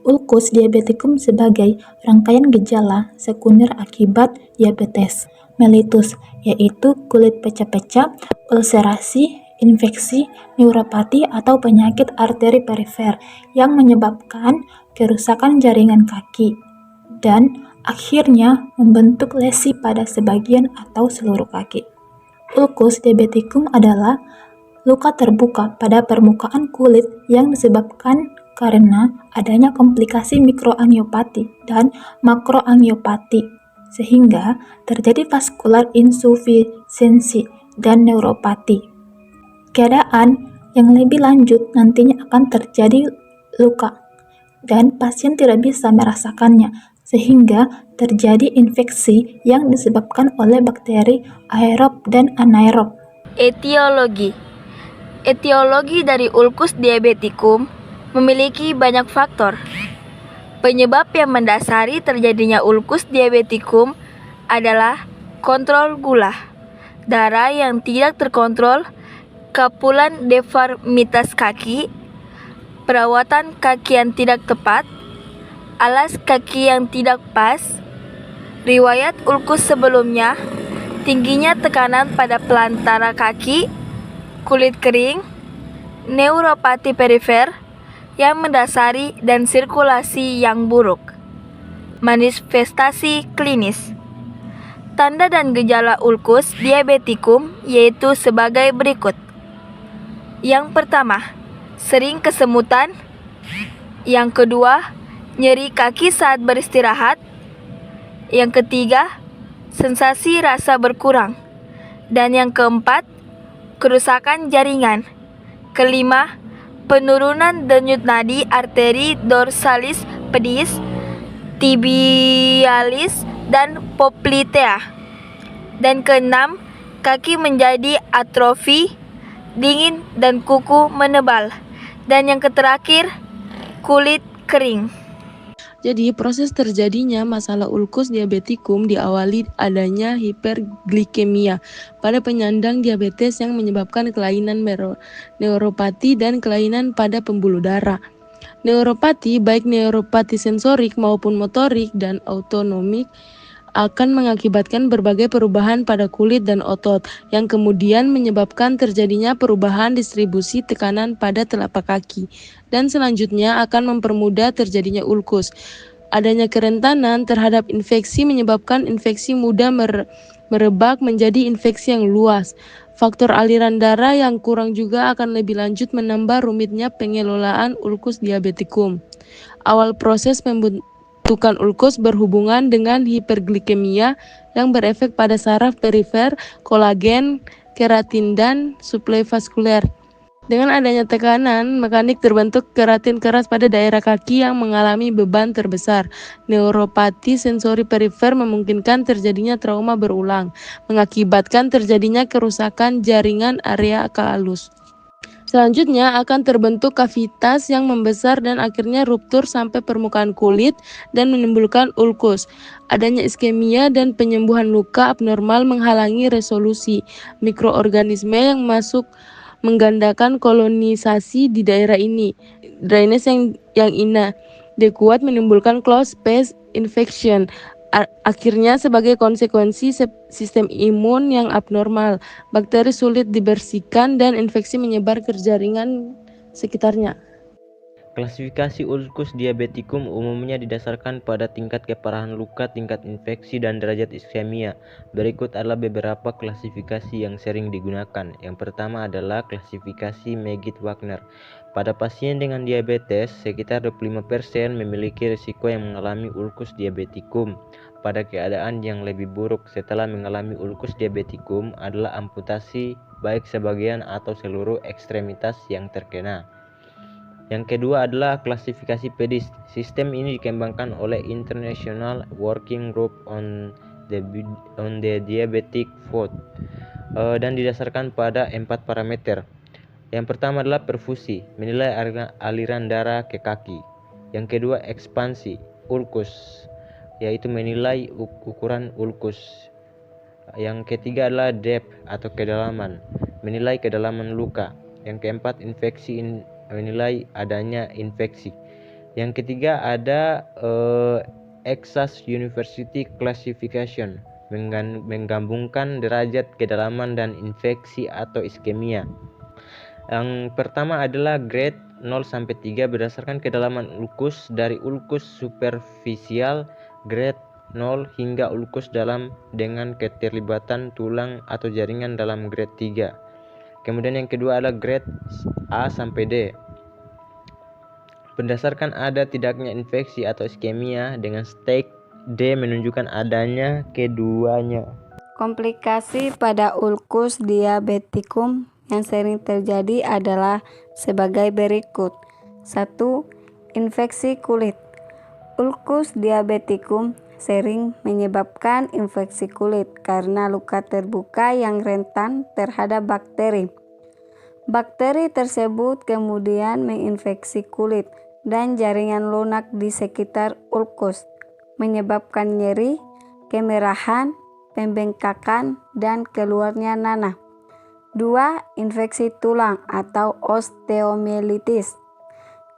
Ulkus diabetikum sebagai rangkaian gejala sekunder akibat diabetes mellitus, yaitu kulit pecah-pecah, ulserasi, infeksi, neuropati atau penyakit arteri perifer yang menyebabkan kerusakan jaringan kaki dan akhirnya membentuk lesi pada sebagian atau seluruh kaki. Ulkus diabetikum adalah luka terbuka pada permukaan kulit yang disebabkan karena adanya komplikasi mikroangiopati dan makroangiopati, sehingga terjadi vaskular insufisiensi dan neuropati. Keadaan yang lebih lanjut nantinya akan terjadi luka, dan pasien tidak bisa merasakannya, sehingga terjadi infeksi yang disebabkan oleh bakteri aerob dan anaerob. Etiologi dari ulkus diabetikum memiliki banyak faktor. Penyebab yang mendasari terjadinya ulkus diabetikum adalah kontrol gula darah yang tidak terkontrol, kepulan deformitas kaki, perawatan kaki yang tidak tepat, alas kaki yang tidak pas, riwayat ulkus sebelumnya, tingginya tekanan pada pelantara kaki, kulit kering, neuropati perifer yang mendasari dan sirkulasi yang buruk. Manifestasi klinis. Tanda dan gejala ulkus diabetikum yaitu sebagai berikut. Yang pertama, sering kesemutan. Yang kedua, nyeri kaki saat beristirahat. Yang ketiga, sensasi rasa berkurang. Dan yang keempat, kerusakan jaringan. Kelima, penurunan denyut nadi arteri dorsalis pedis, tibialis, dan poplitea. Dan keenam, kaki menjadi atrofi, dingin, dan kuku menebal. Dan yang terakhir, kulit kering. Jadi, proses terjadinya masalah ulkus diabetikum diawali adanya hiperglikemia pada penyandang diabetes yang menyebabkan kelainan neuropati dan kelainan pada pembuluh darah. Neuropati, baik neuropati sensorik maupun motorik dan autonomik, akan mengakibatkan berbagai perubahan pada kulit dan otot, yang kemudian menyebabkan terjadinya perubahan distribusi tekanan pada telapak kaki, dan selanjutnya akan mempermudah terjadinya ulkus. Adanya kerentanan terhadap infeksi menyebabkan infeksi mudah merebak menjadi infeksi yang luas. Faktor aliran darah yang kurang juga akan lebih lanjut menambah rumitnya pengelolaan ulkus diabetikum. Awal proses pembentukan ulkus berhubungan dengan hiperglikemia yang berefek pada saraf perifer, kolagen, keratin, dan suplai vaskuler. Dengan adanya tekanan mekanik terbentuk keratin keras pada daerah kaki yang mengalami beban terbesar. Neuropati sensori perifer memungkinkan terjadinya trauma berulang, mengakibatkan terjadinya kerusakan jaringan area halus. Selanjutnya akan terbentuk kavitas yang membesar dan akhirnya ruptur sampai permukaan kulit dan menimbulkan ulkus. Adanya iskemia dan penyembuhan luka abnormal menghalangi resolusi. Mikroorganisme yang masuk menggandakan kolonisasi di daerah ini. Drainase yang inadequat menimbulkan closed space infection. Akhirnya sebagai konsekuensi sistem imun yang abnormal, bakteri sulit dibersihkan dan infeksi menyebar ke jaringan sekitarnya. Klasifikasi ulkus diabetikum umumnya didasarkan pada tingkat keparahan luka, tingkat infeksi, dan derajat iskemia. Berikut adalah beberapa klasifikasi yang sering digunakan. Yang pertama adalah klasifikasi Magid-Wagner. Pada pasien dengan diabetes, sekitar 25% memiliki risiko yang mengalami ulkus diabetikum. Pada keadaan yang lebih buruk setelah mengalami ulkus diabetikum adalah amputasi baik sebagian atau seluruh ekstremitas yang terkena. Yang kedua adalah klasifikasi PEDIS. Sistem ini dikembangkan oleh International Working Group on the Diabetic Foot dan didasarkan pada 4 parameter. Yang pertama adalah perfusi, menilai aliran darah ke kaki. Yang kedua ekspansi, ulkus, yaitu menilai ukuran ulkus. Yang ketiga adalah depth atau kedalaman, menilai kedalaman luka. Yang keempat infeksi, menilai adanya infeksi. Yang ketiga ada Exas University Classification, menggabungkan derajat kedalaman dan infeksi atau iskemia. Yang pertama adalah grade 0 sampai 3 berdasarkan kedalaman ulkus dari ulkus superficial grade 0 hingga ulkus dalam dengan keterlibatan tulang atau jaringan dalam grade 3. Kemudian yang kedua adalah grade A sampai D. Berdasarkan ada tidaknya infeksi atau iskemia dengan stage D menunjukkan adanya keduanya. Komplikasi pada ulkus diabetikum yang sering terjadi adalah sebagai berikut. 1. Infeksi kulit. Ulkus diabetikum sering menyebabkan infeksi kulit karena luka terbuka yang rentan terhadap bakteri. Bakteri tersebut kemudian menginfeksi kulit dan jaringan lunak di sekitar ulkus, menyebabkan nyeri, kemerahan, pembengkakan, dan keluarnya nanah. 2. Infeksi tulang atau osteomielitis.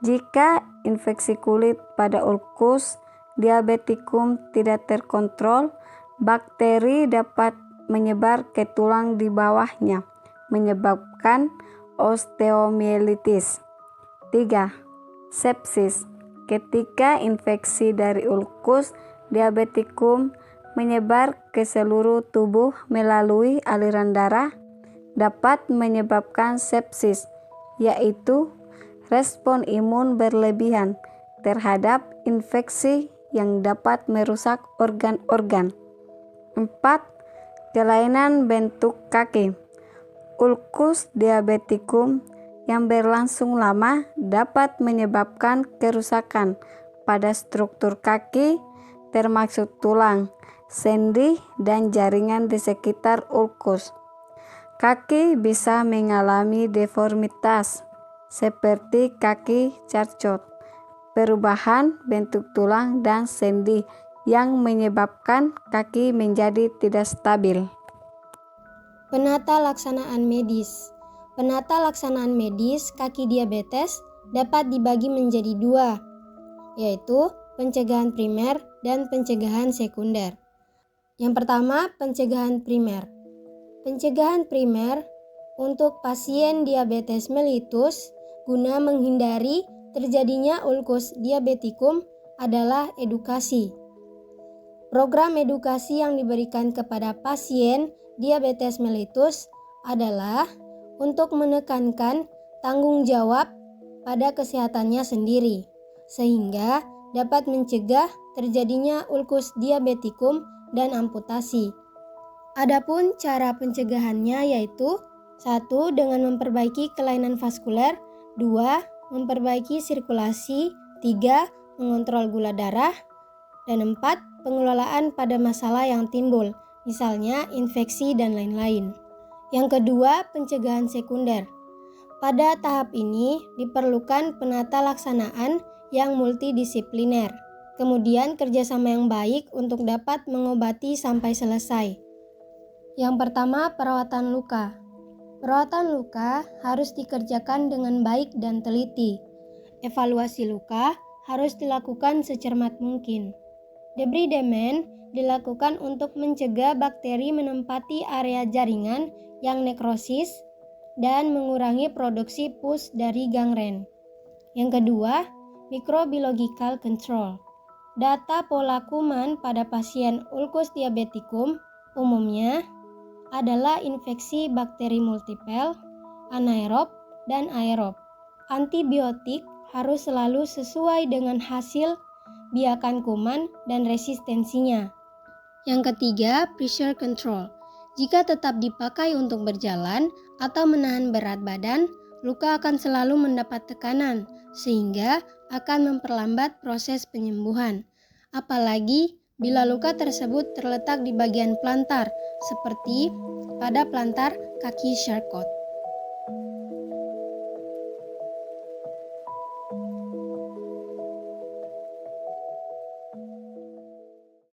Jika infeksi kulit pada ulkus diabetikum tidak terkontrol, bakteri dapat menyebar ke tulang di bawahnya, menyebabkan osteomielitis. 3. Sepsis. Ketika infeksi dari ulkus diabetikum menyebar ke seluruh tubuh melalui aliran darah, dapat menyebabkan sepsis, yaitu respon imun berlebihan terhadap infeksi yang dapat merusak organ-organ. 4. Kelainan bentuk kaki. Ulkus diabetikum yang berlangsung lama dapat menyebabkan kerusakan pada struktur kaki, termasuk tulang, sendi, dan jaringan di sekitar ulkus. Kaki bisa mengalami deformitas, seperti kaki carcot, perubahan bentuk tulang dan sendi yang menyebabkan kaki menjadi tidak stabil. Penata laksanaan medis. Penata laksanaan medis kaki diabetes dapat dibagi menjadi dua, yaitu pencegahan primer dan pencegahan sekunder. Yang pertama, pencegahan primer. Pencegahan primer untuk pasien diabetes mellitus guna menghindari terjadinya ulkus diabetikum adalah edukasi. Program edukasi yang diberikan kepada pasien diabetes mellitus adalah untuk menekankan tanggung jawab pada kesehatannya sendiri, sehingga dapat mencegah terjadinya ulkus diabetikum dan amputasi. Adapun cara pencegahannya yaitu 1. Dengan memperbaiki kelainan vaskuler, 2. Memperbaiki sirkulasi, 3. Mengontrol gula darah, dan 4. Pengelolaan pada masalah yang timbul, misalnya infeksi dan lain-lain. Yang kedua, pencegahan sekunder. Pada tahap ini diperlukan penata laksanaan yang multidisipliner, kemudian kerjasama yang baik untuk dapat mengobati sampai selesai. Yang pertama, perawatan luka. Perawatan luka harus dikerjakan dengan baik dan teliti. Evaluasi luka harus dilakukan secermat mungkin. Debridement dilakukan untuk mencegah bakteri menempati area jaringan yang nekrosis dan mengurangi produksi pus dari gangren. Yang kedua, microbiological control. Data pola kuman pada pasien ulkus diabetikum umumnya adalah infeksi bakteri multipel, anaerob, dan aerob. Antibiotik harus selalu sesuai dengan hasil biakan kuman dan resistensinya. Yang ketiga, pressure control. Jika tetap dipakai untuk berjalan atau menahan berat badan, luka akan selalu mendapat tekanan, sehingga akan memperlambat proses penyembuhan. Apalagi bila luka tersebut terletak di bagian plantar, seperti pada plantar kaki Charcot.